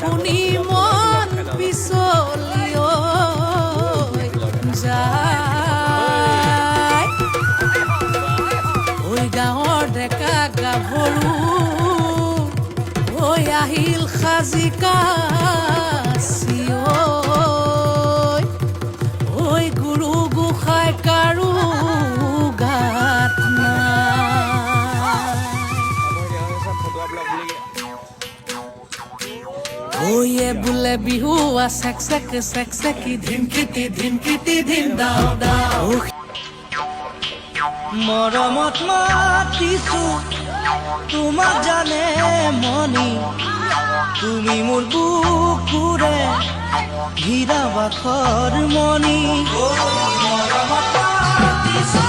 শুনি মন পিছলি যায় ঐ গাঁৱৰ ডেকা গাভৰু হৈ আহিল সাজি কাচি ঐ গুৰু গোসাঁই কাৰো গাত ওয়ে বোলে বিহু চেক চেকি ধিনকিটি ধিন দাও দাও মৰমত মাতিছো তোমাক জানে মনি তুমি মোৰ বুকুৰে হীৰা বাখৰ মণি মৰমত মাতিছো